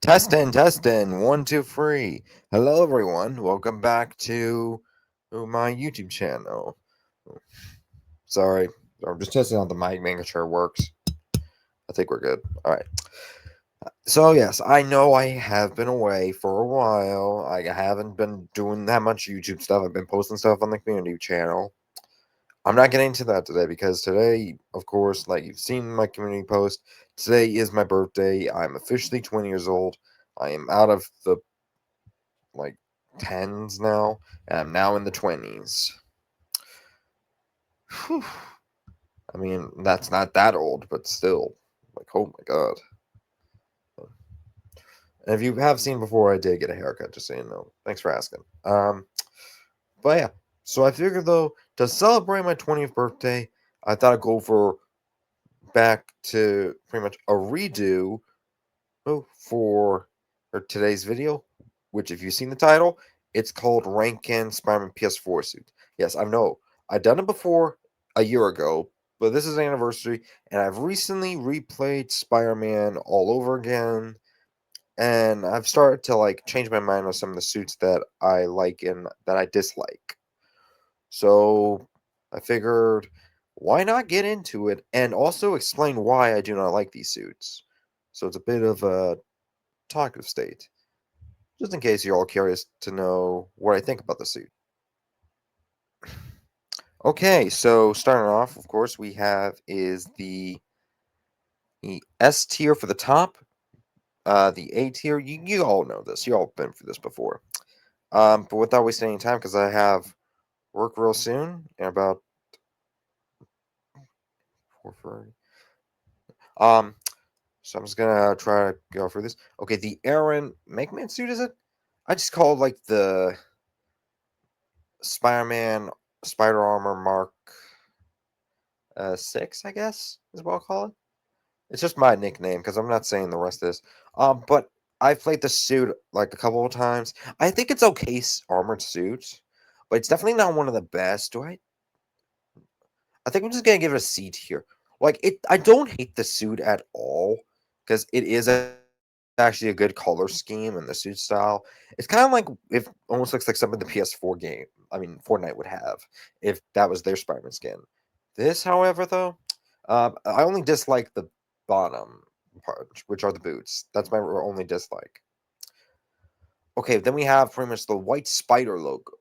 Testing, 1, 2, 3. Hello, everyone. Welcome back to my YouTube channel. Sorry, I'm just testing out the mic, making sure it works. I think we're good. All right. So, yes, I know I have been away for a while. I haven't been doing that much YouTube stuff. I've been posting stuff on the community channel. I'm not getting into that today because today, of course, like you've seen my community post, today is my birthday. I'm officially 20 years old. I am out of the like tens now, and I'm now in the 20s. Whew. I mean, that's not that old, but still, like, oh my god. And if you have seen before, I did get a haircut, just so you know. Thanks for asking. But yeah, so I figured though, to celebrate my 20th birthday, I thought I'd go back to pretty much a redo for today's video, which if you've seen the title, it's called Rankin Spider-Man PS4 Suit. Yes, I know. I've done it before a year ago, but this is an anniversary, and I've recently replayed Spider-Man all over again, and I've started to like change my mind on some of the suits that I like and that I dislike. So I figured, why not get into it and also explain why I do not like these suits? So it's a bit of a talkative state, just in case you're all curious to know what I think about the suit. Okay, so starting off, of course, we have is the S tier for the top, the A tier. You all know this. You all been through this before. But without wasting any time, because I have work real soon in about 4:30. Um, so I'm just gonna try to go through this. Okay, the Aaron Makeman suit is it? I just call it like the Spider-Man Spider Armor Mark 6, I guess is what I'll call it. It's just my nickname because I'm not saying the rest of this. But I've played the suit like a couple of times. I think it's okay armored suit, but it's definitely not one of the best. Do I? I think I'm just gonna give it a C tier. Like it, I don't hate the suit at all because it is actually a good color scheme and the suit style. It's kind of like if almost looks like something the PS4 game. I mean, Fortnite would have if that was their Spider-Man skin. This, however, though, I only dislike the bottom part, which are the boots. That's my only dislike. Okay, then we have pretty much the white spider logo,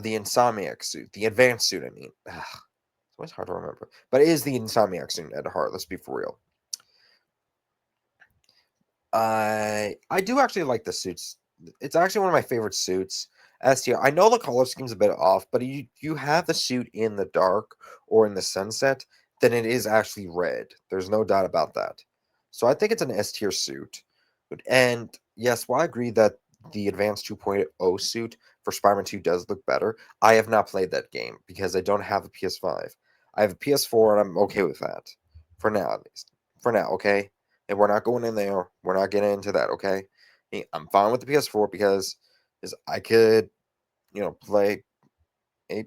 the Insomniac suit, the advanced suit. I mean, it's always hard to remember, but it is the Insomniac suit at heart. Let's be for real. I do actually like the suits. It's actually one of my favorite suits. S tier. I know the color scheme's a bit off, but you have the suit in the dark or in the sunset, then it is actually red. There's no doubt about that. So I think it's an S tier suit. And yes, while I agree that the Advanced 2.0 suit for Spider-Man 2 does look better, I have not played that game because I don't have a PS5. I have a PS4 and I'm okay with that. For now, at least. For now, okay? And we're not going in there. We're not getting into that, okay? I'm fine with the PS4 because is I could, play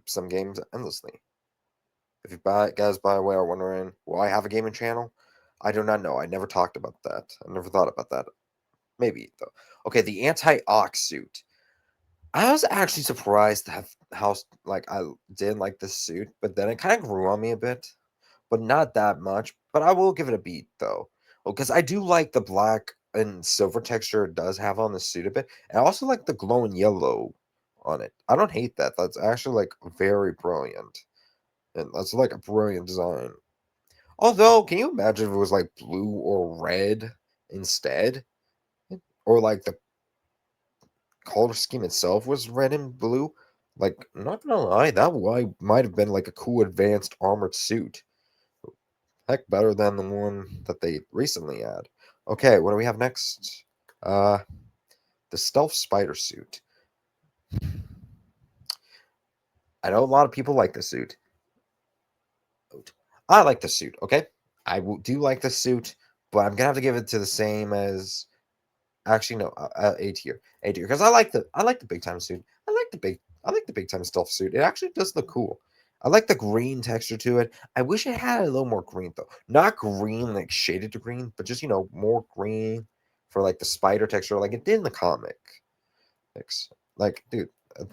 some games endlessly. If you guys, by the way, are wondering, will I have a gaming channel? I do not know. I never talked about that. I never thought about that. Maybe though. Okay, the anti-ox suit. I was actually surprised how like I did like this suit, but then it kind of grew on me a bit, but not that much. But I will give it a beat though, because I do like the black and silver texture it does have on the suit a bit, and I also like the glowing yellow on it. I don't hate that. That's actually like very brilliant, and that's like a brilliant design. Although, can you imagine if it was like blue or red instead, or like the color scheme itself was red and blue? Like, not gonna lie, that might have been like a cool advanced armored suit. Heck, better than the one that they recently had. Okay, what do we have next? Uh, the stealth spider suit. I know a lot of people like the suit. I like the suit. Okay, do like the suit, but I'm gonna have to give it to the same as. Actually, no, A tier, because I like the big time suit. I like the big time stealth suit. It actually does look cool. I like the green texture to it. I wish it had a little more green though. Not green like shaded to green, but just more green. for like the spider texture, like it did in the comic. Like, dude,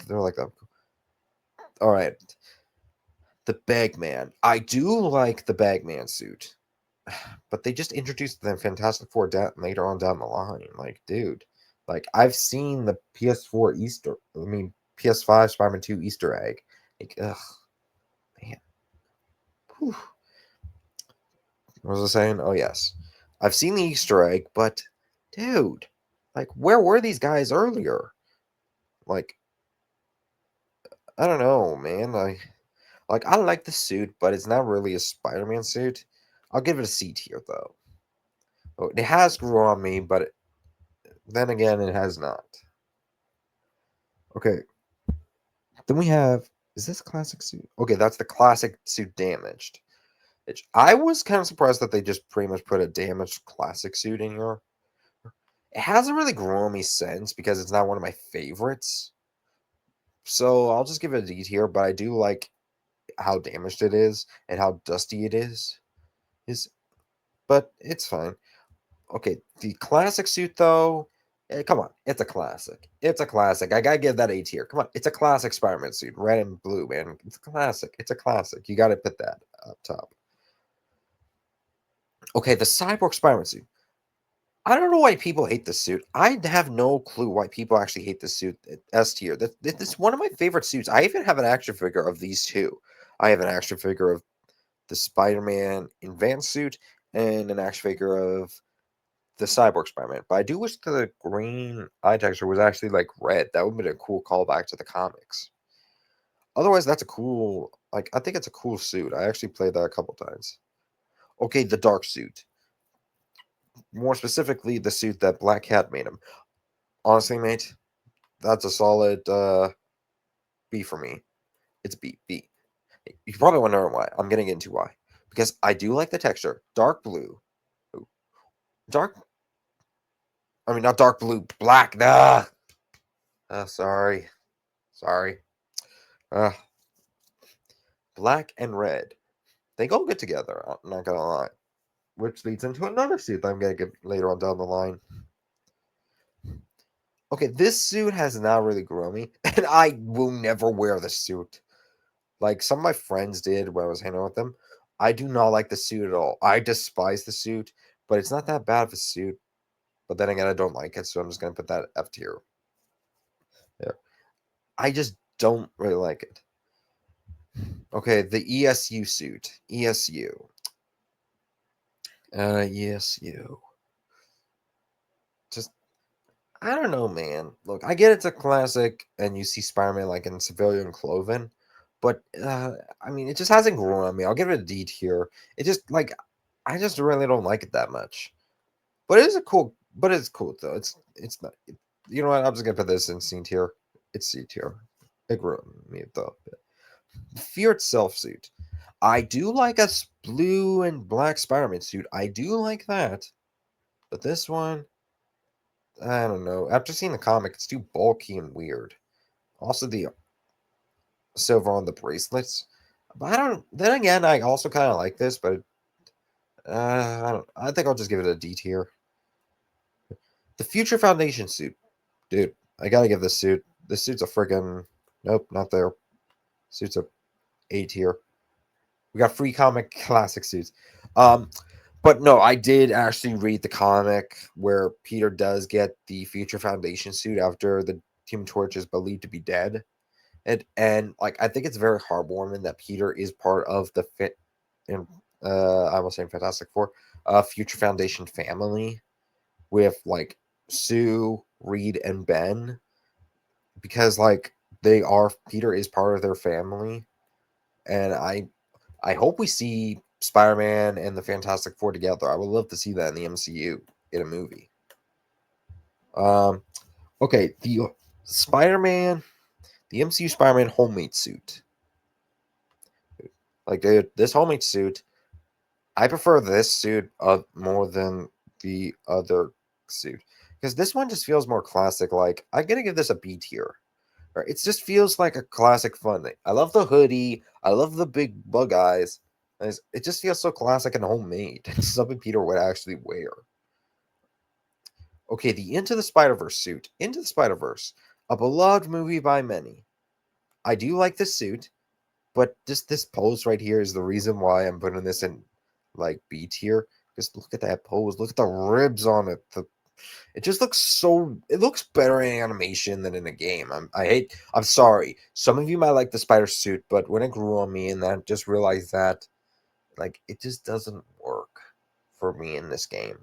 they're like that. All right, the Bagman. I do like the Bagman suit, but they just introduced the Fantastic Four later on down the line. Like, dude, like I've seen the PS4 PS5 Spider-Man 2 Easter egg. Like, ugh, man. Whew. What was I saying? Oh yes, I've seen the Easter egg, but dude, like, where were these guys earlier? Like, I don't know, man. I like the suit, but it's not really a Spider-Man suit. I'll give it a C tier though. Oh, it has grew on me, but then again, it has not. Okay, then we have. Is this classic suit? Okay, that's the classic suit damaged. Which I was kind of surprised that they just pretty much put a damaged classic suit in here. It hasn't really grown on me since because it's not one of my favorites. So I'll just give it a D tier, but I do like how damaged it is and how dusty it is. But it's fine. Okay, the classic suit though, come on, it's a classic. It's a classic. I gotta give that A tier. Come on, it's a classic Spider-Man suit, red and blue, man. It's a classic. It's a classic. You gotta put that up top. Okay, the Cyborg Spider-Man suit. I don't know why people hate this suit. I have no clue why people actually hate this suit. S tier. This is one of my favorite suits. I even have an action figure of these two. I have an action figure of the Spider-Man advanced suit and an action figure of the Cyborg Spider-Man. But I do wish the green eye texture was actually like red. That would have been a cool callback to the comics. Otherwise, that's a cool. Like, I think it's a cool suit. I actually played that a couple times. Okay, the dark suit. More specifically, the suit that Black Cat made him. Honestly, mate, that's a solid B for me. It's B. B. You probably wonder why. I'm gonna get into why. Because I do like the texture. Dark blue. Ooh. Dark. I mean, not dark blue. Black. Nah. Sorry. Sorry. Uh, black and red. They go good together. I'm not gonna lie. Which leads into another suit that I'm gonna get later on down the line. Okay, this suit has not really grown me, and I will never wear the suit. Like some of my friends did when I was hanging out with them. I do not like the suit at all. I despise the suit, but it's not that bad of a suit. But then again, I don't like it, so I'm just gonna put that F tier. Yeah. I just don't really like it. Okay, the ESU suit. ESU. ESU. Just I don't know, man. Look, I get it's a classic, and you see Spider-Man like in civilian clothing, but I mean, it just hasn't grown on me. I'll give it a D tier. It just like I just really don't like it that much. But it is a cool. But it's cool though. It's not. You know what? I'm just gonna put this in C tier. It's C tier. It grew on me though. The Fear itself suit. I do like a blue and black Spider-Man suit. I do like that. But this one, I don't know. After seeing the comic, it's too bulky and weird. Also, the silver on the bracelets. But I don't. Then again, I also kind of like this, but I don't. I think I'll just give it a D tier. The Future Foundation suit, dude. I gotta give this suit. This suit's a friggin' nope, not there. Suit's a A tier. We got free comic classic suits. Um, but no, I did actually read the comic where Peter does get the Future Foundation suit after the Human Torch is believed to be dead. And like I think it's very heartwarming that Peter is part of the fit and I was saying Fantastic Four, Future Foundation family with like Sue, Reed, and Ben because like they are Peter is part of their family, and I hope we see Spider-Man and the Fantastic Four together. I would love to see that in the MCU in a movie. Um, okay, the Spider-Man, the MCU Spider-Man homemade suit. Like, dude, this homemade suit, I prefer this suit more than the other suit because this one just feels more classic. Like, I'm gonna give this a B tier. Right? It just feels like a classic fun thing. I love the hoodie. I love the big bug eyes. It just feels so classic and homemade. It's something Peter would actually wear. Okay, the Into the Spider-Verse suit. Into the Spider-Verse, a beloved movie by many. I do like this suit, but just this pose right here is the reason why I'm putting this in like B tier. Just look at that pose. Look at the ribs on it. It just looks so. It looks better in animation than in a game. I'm sorry. Some of you might like the spider suit, but when it grew on me, and I just realized that, like, it just doesn't work for me in this game.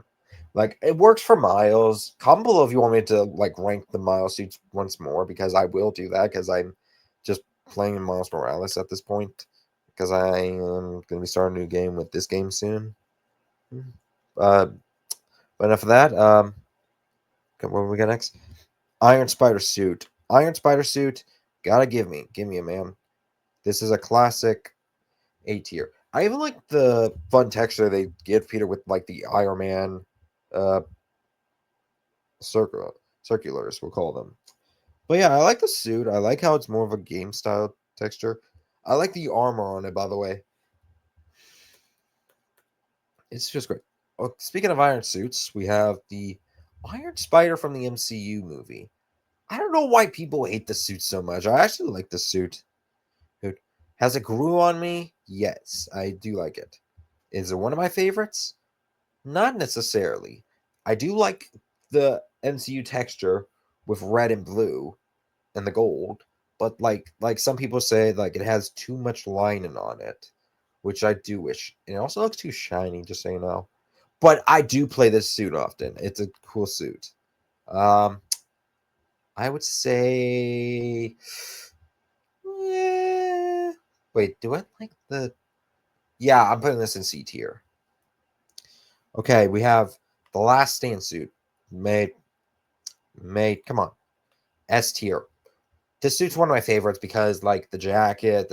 Like, it works for Miles. Comment below if you want me to like rank the Miles suits once more, because I will do that because I'm just playing Miles Morales at this point. Because I am gonna be starting a new game with this game soon. Uh, but enough of that. Okay, what we got next? Iron Spider Suit. Iron Spider Suit. Gotta give me a man. This is a classic A tier. I even like the fun texture they give Peter with like the Iron Man uh circulars, we'll call them. But yeah, I like the suit. I like how it's more of a game style texture. I like the armor on it, by the way. It's just great. Oh, speaking of iron suits, we have the Iron Spider from the MCU movie. I don't know why people hate the suit so much. I actually like the suit. Dude, has it grew on me? Yes, I do like it. Is it one of my favorites? Not necessarily. I do like the MCU texture with red and blue and the gold, but like some people say, like it has too much lining on it, which I do wish. And it also looks too shiny, just so you know. But I do play this suit often. It's a cool suit. Um, I would say, eh, wait, do I like the? Yeah, I'm putting this in C tier. Okay, we have the Last Stand suit. Made, come on, S tier. This suit's one of my favorites because, like, the jacket,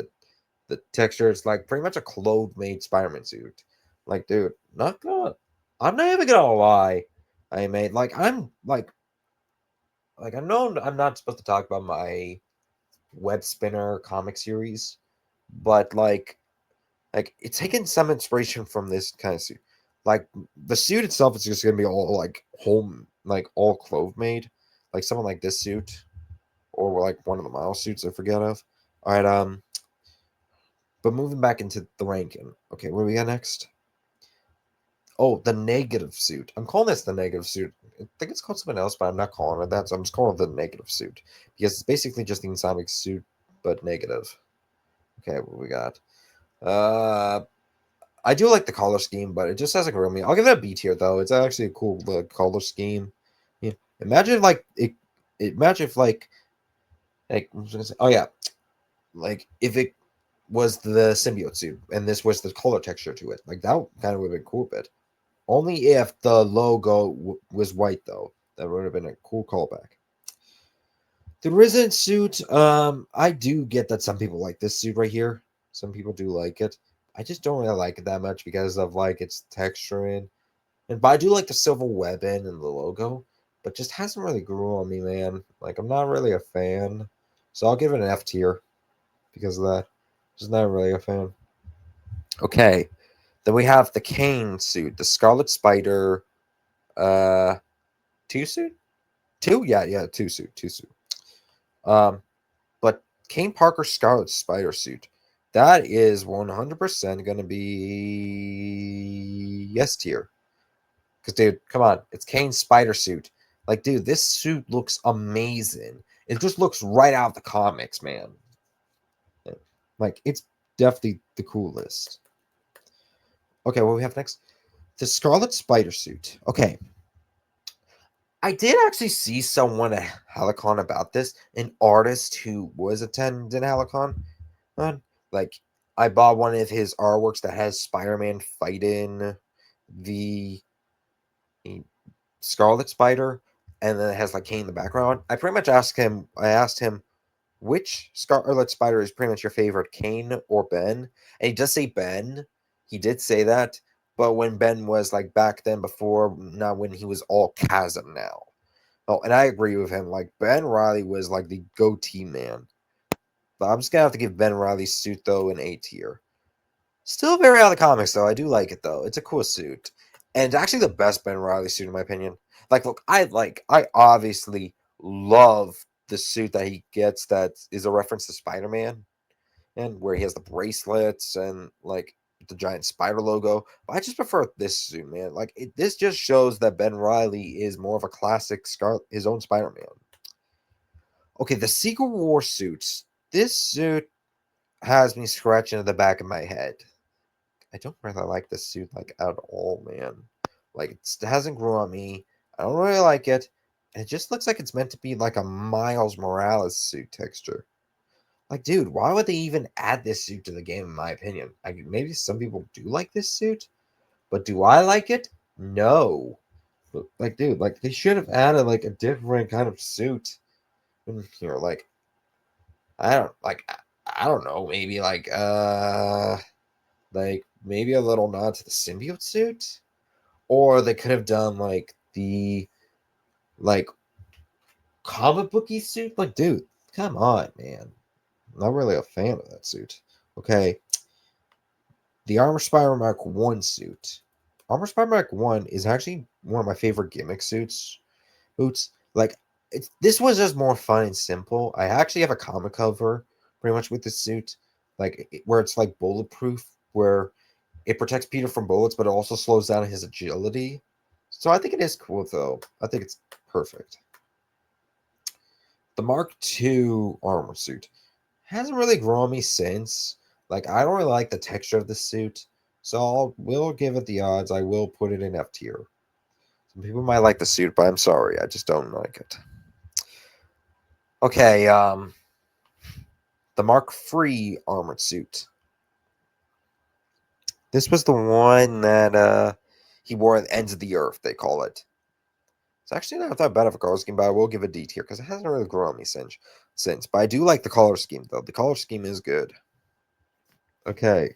the texture, it's like pretty much a clothes-made Spider-Man suit. Like, dude, not gonna. I'm not even gonna lie. I made like I know I'm not supposed to talk about my web spinner comic series, but like it's taken some inspiration from this kind of suit. Like the suit itself is just gonna be all like home, like all clove made, like something like this suit, or like one of the Miles suits I forget of. All right, but moving back into the ranking. Okay, what do we got next? Oh, the negative suit. I'm calling this the negative suit. I think it's called something else, but I'm not calling it that. So I'm just calling it the negative suit because it's basically just the Insomniac suit, but negative. Okay, what we got? Uh, I do like the color scheme, but it just doesn't grow me. I'll give it a B tier though. It's actually a cool color scheme. Yeah. Imagine if like it. Imagine if like I was gonna say, oh yeah, like if it was the symbiote suit and this was the color texture to it, like that kind of would have been cool. Bit only if the logo was white though. That would have been a cool callback. The Resident suit, I do get that some people like this suit right here. Some people do like it. I just don't really like it that much because of like its texture but I do like the silver weapon and the logo, but just hasn't really grew on me, man. Like I'm not really a fan. So I'll give it an F tier because of that. Just not really a fan. Okay. Then we have the Kane suit, the Scarlet Spider uh two suit? Two? Yeah, two suit. Um But Kane Parker's Scarlet Spider suit, that is 100% going to be yes tier. Because, dude, come on. It's Kane's Spider suit. Like, dude, this suit looks amazing. It just looks right out of the comics, man. Like, it's definitely the coolest. Okay, what we have next? The Scarlet Spider suit. Okay. I did actually see someone at Helicon about this, an artist who was attending Helicon. Like, I bought one of his artworks that has Spider-Man fighting the Scarlet Spider, and then it has like Kane in the background. I asked him which Scarlet Spider is pretty much your favorite, Kane or Ben? And he does say Ben. He did say that, but when Ben was like back then before, not when he was all Chasm now. Oh, and I agree with him. Like Ben Riley was like the goatee man. But I'm just gonna have to give Ben Riley's suit though an A tier. Still very out of the comics though. I do like it though. It's a cool suit, and it's actually the best Ben Riley suit in my opinion. Like, look, I obviously love the suit that he gets that is a reference to Spider-Man, and where he has the bracelets and like the giant spider logo. But I just prefer this suit, man. Like, this just shows that Ben Riley is more of a classic his own Spider-Man. Okay, the Secret War suits. This suit has me scratching at the back of my head. I don't really like this suit like at all, man. Like, it hasn't grown on me. I don't really like it. And it just looks like it's meant to be like a Miles Morales suit texture. Like, dude, why would they even add this suit to the game, in my opinion? Like, maybe some people do like this suit, but do I like it? No. But, like, dude, like, they should have added, like, a different kind of suit in here. Like, I don't know, maybe, like, maybe a little nod to the symbiote suit? Or they could have done, like, the, like, comic booky suit? Like, dude, come on, man. Not really a fan of that suit. Okay, the Armor Spider Mark 1 suit. Armor Spider Mark 1 is actually one of my favorite gimmick suits. Like, this was just more fun and simple. I actually have a comic cover pretty much with this suit, like where it's like bulletproof, where it protects Peter from bullets, but it also slows down his agility. So I think it is cool, though. I think it's perfect. The Mark II armor suit hasn't really grown on me since. Like, I don't really like the texture of the suit, so will give it the odds. I will put it in F tier. Some people might like the suit, but I'm sorry, I just don't like it. Okay, the Mark III armored suit. This was the one that he wore at the ends of the earth, they call it. It's actually not that bad of a color scheme, but I will give it D tier because it hasn't really grown on me since. But I do like the color scheme, though. The color scheme is good. Okay.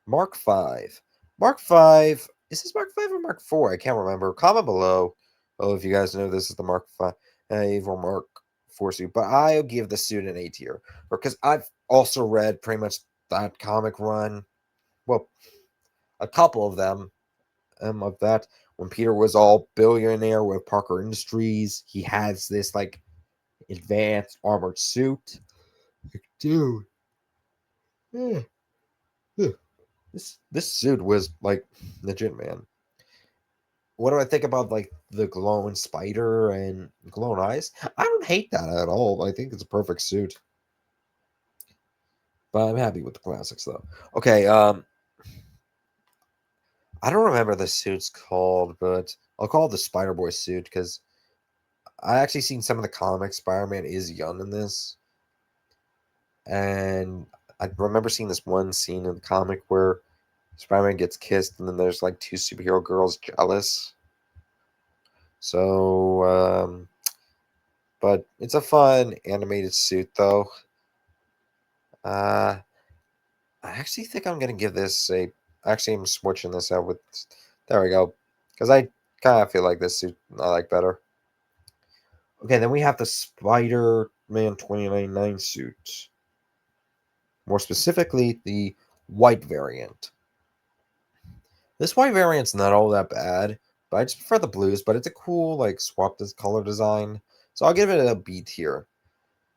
Mark 5. Mark 5. Is this Mark 5 or Mark 4? I can't remember. Comment below. Oh, if you guys know this is the Mark 5 or Mark 4 suit. But I'll give the suit an A tier. Because I've also read pretty much that comic run. Well, a couple of them of that. When Peter was all billionaire with Parker Industries, he has this like advanced armored suit. Dude. Yeah. This suit was like legit, man. What do I think about like the glowing spider and glowing eyes? I don't hate that at all. I think it's a perfect suit. But I'm happy with the classics though. Okay, I don't remember the suit's called, but I'll call it the Spider Boy suit because I actually seen some of the comics. Spider-Man is young in this, and I remember seeing this one scene in the comic where Spider-Man gets kissed, and then there's like two superhero girls jealous. So, but it's a fun animated suit, though. I actually think I'm gonna give this a. Actually, I'm switching this out with. There we go, because I kind of feel like this suit I like better. Okay, then we have the Spider-Man 2099 suit. More specifically, the white variant. This white variant's not all that bad, but I just prefer the blues. But it's a cool like swap this color design, so I'll give it a B tier.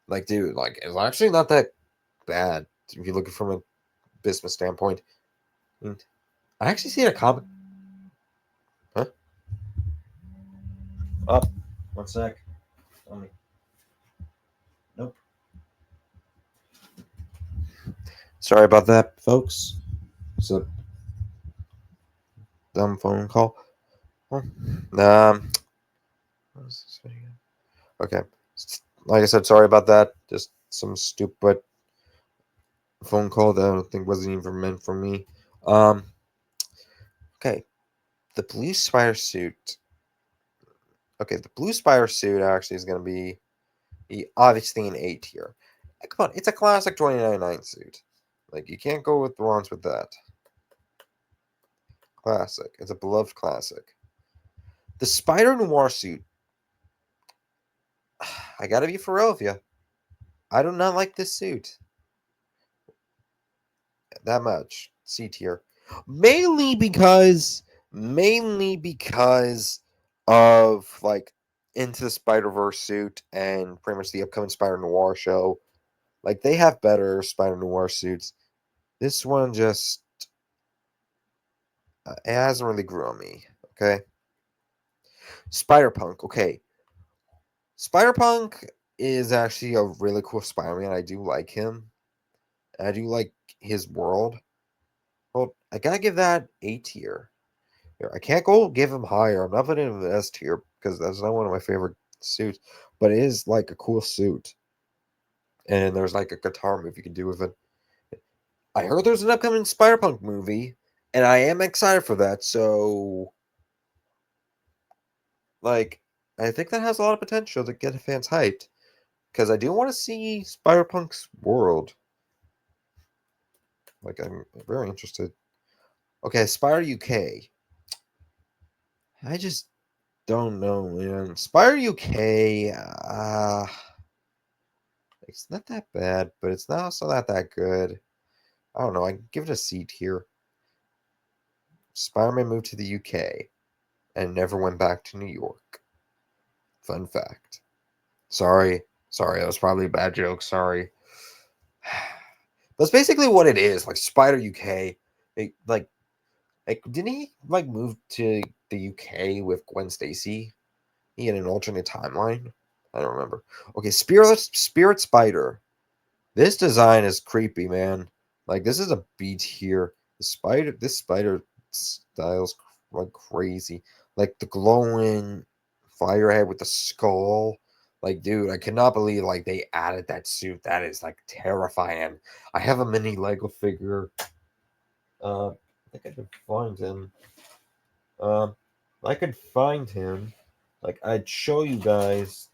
Like, dude, like it's actually not that bad if you look at it from a business standpoint. And I actually see a comic. Huh? Up. Oh, one sec. Nope. Sorry about that, folks. It's a dumb phone call. Um. Okay. Like I said, sorry about that. Just some stupid phone call that I don't think wasn't even meant for me. Um. Okay. The blue spider suit. Okay, the blue spider suit actually is going to be obviously an A tier. Come on, it's a classic 2099 suit. Like, you can't go with wrongs with that. Classic. It's a beloved classic. The Spider Noir suit. I gotta be for real with you. I do not like this suit that much. C tier. Mainly because of like Into the Spider-Verse suit and pretty much the upcoming Spider Noir show. Like they have better Spider Noir suits. This one just it hasn't really grew on me. Okay, Spider Punk. Okay, Spider Punk is actually a really cool Spider-Man. I do like him. I do like his world. Well, I gotta give that A tier. I can't go give him higher. I'm not putting him in the S tier because that's not one of my favorite suits. But it is like a cool suit, and there's like a guitar move you can do with it. I heard there's an upcoming Spider-Punk movie, and I am excited for that. So, like, I think that has a lot of potential to get fans hyped because I do want to see Spider-Punk's world. Like, I'm very interested. Okay, Spider UK. I just don't know, man. Spider UK. It's not that bad, but it's not also not that good. I don't know. I give it a C tier. Spider-Man moved to the UK and never went back to New York. Fun fact. Sorry. Sorry, that was probably a bad joke. Sorry. That's basically what it is. Like Spider UK. Like didn't he like move to the UK with Gwen Stacy? He had an alternate timeline. I don't remember. Okay, Spirit Spider. This design is creepy, man. Like this is a B tier. This spider style's like crazy. Like the glowing firehead with the skull. Like, dude, I cannot believe like they added that suit. That is like terrifying. I have a mini Lego figure. I think I could find him. Um, I could find him. Like, I'd show you guys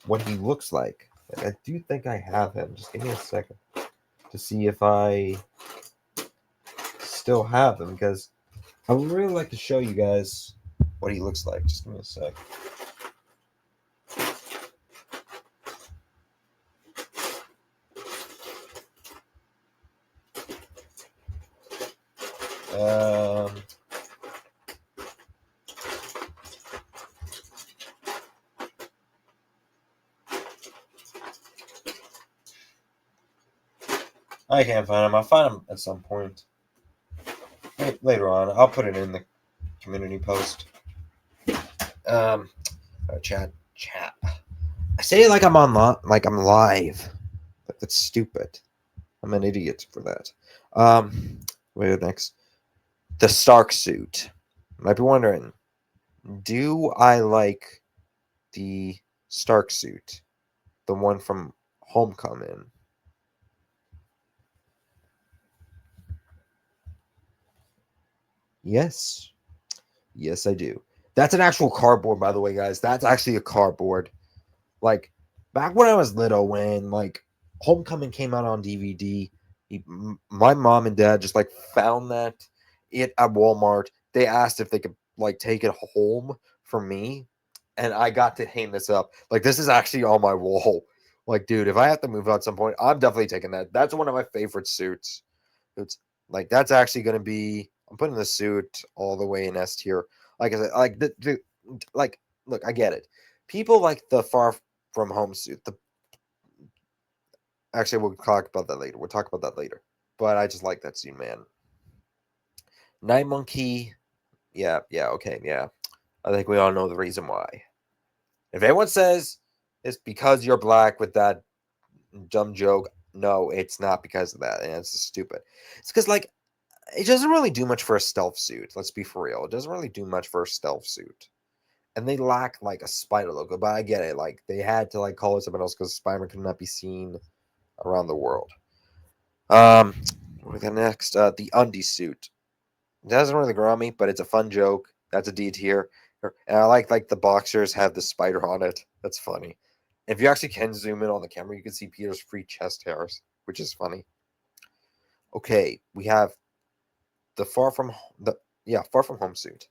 what he looks like. Like, I do think I have him. Just give me a second to see if I still have him because I would really like to show you guys what he looks like. Just give me a sec. Um, I can't find him. I'll find him at some point. Later on. I'll put it in the community post. Chat. I say it like I'm like I'm live. But that's stupid. I'm an idiot for that. Wait, next. The Stark suit. Might be wondering, do I like the Stark suit? The one from Homecoming. Yes. Yes, I do. That's an actual cardboard, by the way, guys. That's actually a cardboard. Like, back when I was little, when, like, Homecoming came out on DVD, my mom and dad just, like, found it at Walmart. They asked if they could, like, take it home for me, and I got to hang this up. Like, this is actually on my wall. Like, dude, if I have to move out at some point, I'm definitely taking that. That's one of my favorite suits. It's like that's actually going to be. I'm putting the suit all the way in S tier. Like I said, like like look, I get it. People like the Far From Home suit. Actually, we'll talk about that later. We'll talk about that later. But I just like that suit, man. Night Monkey. Yeah, okay, yeah. I think we all know the reason why. If anyone says it's because you're black with that dumb joke, no, it's not because of that. And it's stupid. It's because like it doesn't really do much for a stealth suit. Let's be for real. It doesn't really do much for a stealth suit. And they lack like a spider logo, but I get it. Like they had to like call it something else because Spider-Man could not be seen around the world. What we got next? The undie suit. It doesn't really grow on me, but it's a fun joke. That's a D tier. And I like the boxers have the spider on it. That's funny. If you actually can zoom in on the camera, you can see Peter's free chest hairs, which is funny. Okay, we have the Far From Home suit,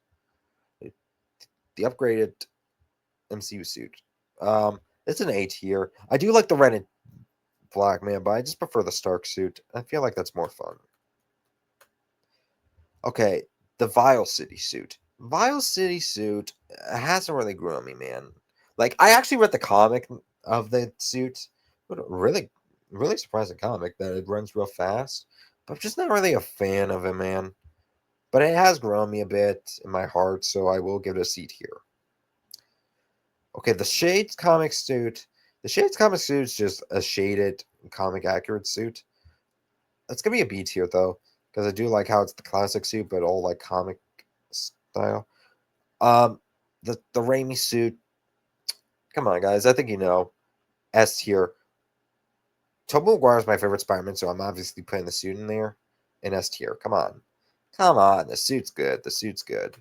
the upgraded MCU suit. It's an A tier. I do like the red and black man, but I just prefer the Stark suit. I feel like that's more fun. Okay, the Vile City suit. Vile City suit hasn't really grew on me, man. Like, I actually read the comic of the suit. But a really surprising comic that it runs real fast. But I'm just not really a fan of it, man. But it has grown me a bit in my heart, so I will give it a seat here. Okay, the Shades comic suit. The Shades comic suit is just a shaded comic accurate suit. It's gonna be a B tier though, because I do like how it's the classic suit, but all like comic style. Um, the Raimi suit. Come on, guys. I think you know. S tier. Tobey Maguire is my favorite Spider-Man, so I'm obviously putting the suit in there. In S tier. Come on. Come on. The suit's good. The suit's good.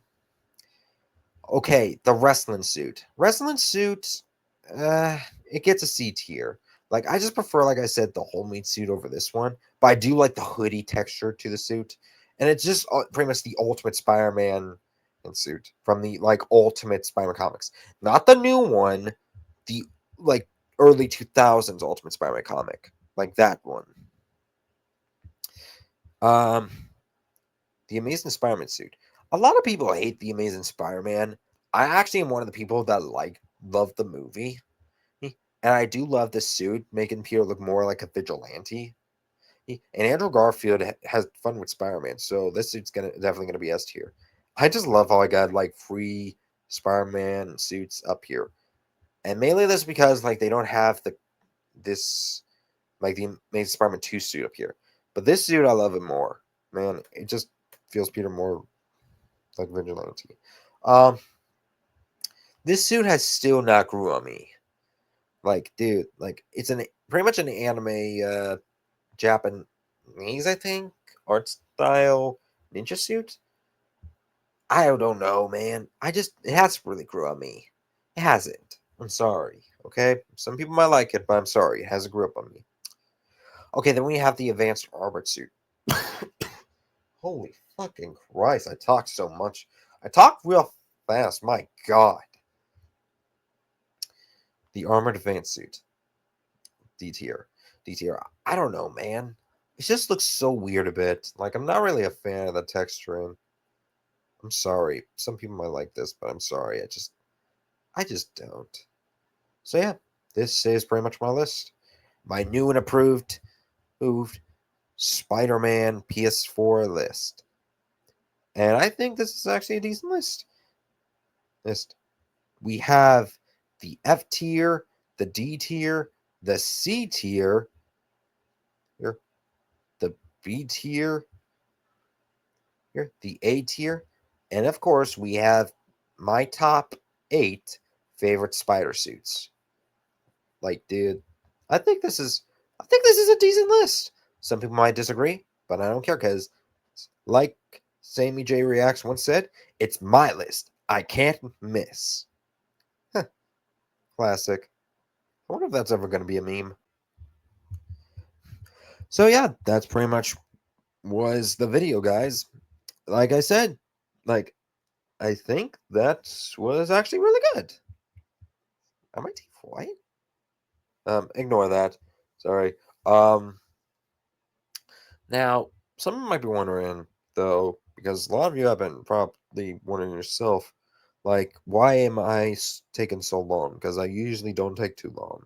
Okay, the wrestling suit. Wrestling suit, it gets a C tier. Like, I just prefer, like I said, the whole meat suit over this one. But I do like the hoodie texture to the suit. And it's just pretty much the ultimate Spider-Man suit from the, like, Ultimate Spider-Man comics. Not the new one, the, like, early 2000s Ultimate Spider-Man comic. Like that one. Um, the Amazing Spider-Man suit. A lot of people hate the Amazing Spider-Man. I actually am one of the people that love the movie, and I do love the suit, making Peter look more like a vigilante. And Andrew Garfield has fun with Spider-Man, so this suit's definitely gonna be S tier. I just love how I got like free Spider-Man suits up here, and mainly this because like they don't have this like the Amazing Spider-Man 2 suit up here, but this suit I love it more. Man, it just feels Peter more like vigilante. Um, this suit has still not grew on me. Like, dude, like it's pretty much an anime Japanese, I think, art style ninja suit. I don't know, man. It hasn't really grew on me. It hasn't. I'm sorry. Okay, some people might like it, but I'm sorry, it hasn't grew up on me. Okay, then we have the advanced armored suit. Holy fucking Christ! I talk so much. I talk real fast. My God. The armored advanced suit. D tier. D tier. I don't know, man. It just looks so weird a bit. Like, I'm not really a fan of the texturing. I'm sorry. Some people might like this, but I'm sorry. I just don't. So yeah, this is pretty much my list. My new and approved Spider-Man PS4 list. And I think this is actually a decent list. We have the F tier, the D tier, the C tier, here, the B tier, here, the A tier, and of course we have my top 8 favorite spider suits. Like, dude, I think this is a decent list. Some people might disagree, but I don't care because, like SammyJReacts once said, it's my list. I can't miss. Huh, classic. I wonder if that's ever going to be a meme. So yeah, that's pretty much was the video, guys. Like I said, like I think that was actually really good. Am I too quiet? Ignore that. Sorry. Um, Now some might be wondering though, because a lot of you have been probably wondering yourself, like, why am I taking so long? Because I usually don't take too long.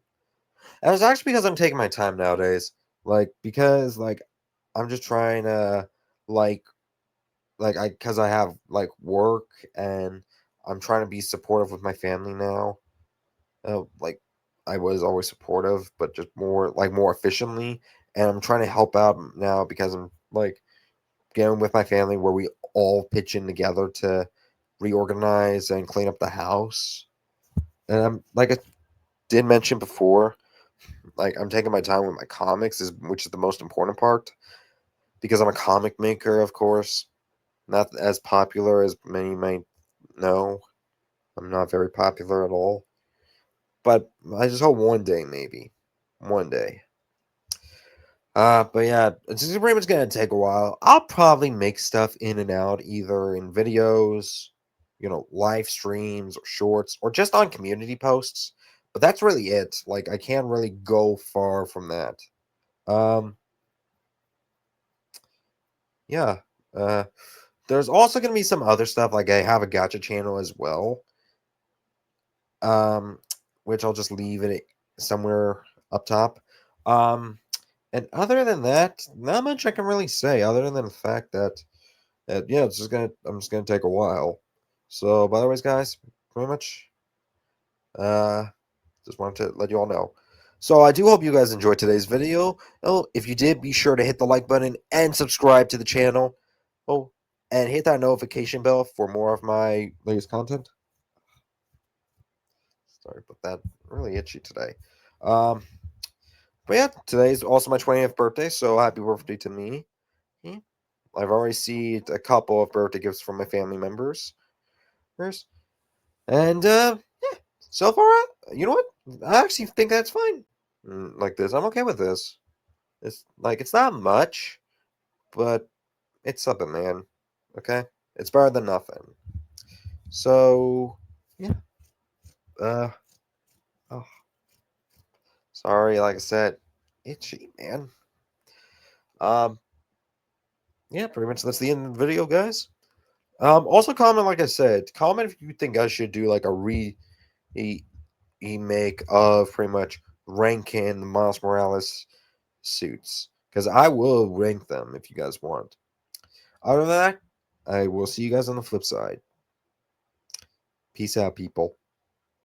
And it's actually because I'm taking my time nowadays. Like, because like I'm just trying to like because I have like work and I'm trying to be supportive with my family now. Like I was always supportive, but just more efficiently. And I'm trying to help out now because I'm like getting with my family where we all pitch in together to reorganize and clean up the house. And I'm like I did mention before, like I'm taking my time with my comics, which is the most important part because I'm a comic maker, of course. Not as popular as many might know. I'm not very popular at all. But I just hope one day, maybe. One day. But yeah, it's pretty much gonna take a while. I'll probably make stuff in and out, either in videos, live streams or shorts, or just on community posts. But that's really it. Like I can't really go far from that. Um, yeah. There's also going to be some other stuff, like I have a gacha channel as well, um, which I'll just leave it somewhere up top. And other than that, not much I can really say, other than the fact that, yeah, I'm just gonna take a while. So, by the way, guys, pretty much, uh, just wanted to let you all know. So I do hope you guys enjoyed today's video. Oh, if you did, be sure to hit the like button and subscribe to the channel. Oh, and hit that notification bell for more of my latest content. Sorry about that. Really itchy today. Um, but yeah, today's also my 20th birthday, so happy birthday to me. Yeah. I've already received a couple of birthday gifts from my family members. And yeah, so far, you know what? I actually think that's fine. Like this, I'm okay with this. It's like it's not much, but it's something, man. Okay, it's better than nothing. So yeah. Uh. Oh, sorry. Like I said, itchy, man. Um. Yeah, pretty much that's the end of the video, guys. Also comment, like I said, comment if you think I should do like a remake of pretty much ranking the Miles Morales suits, because I will rank them if you guys want. Other than that, I will see you guys on the flip side. Peace out, people.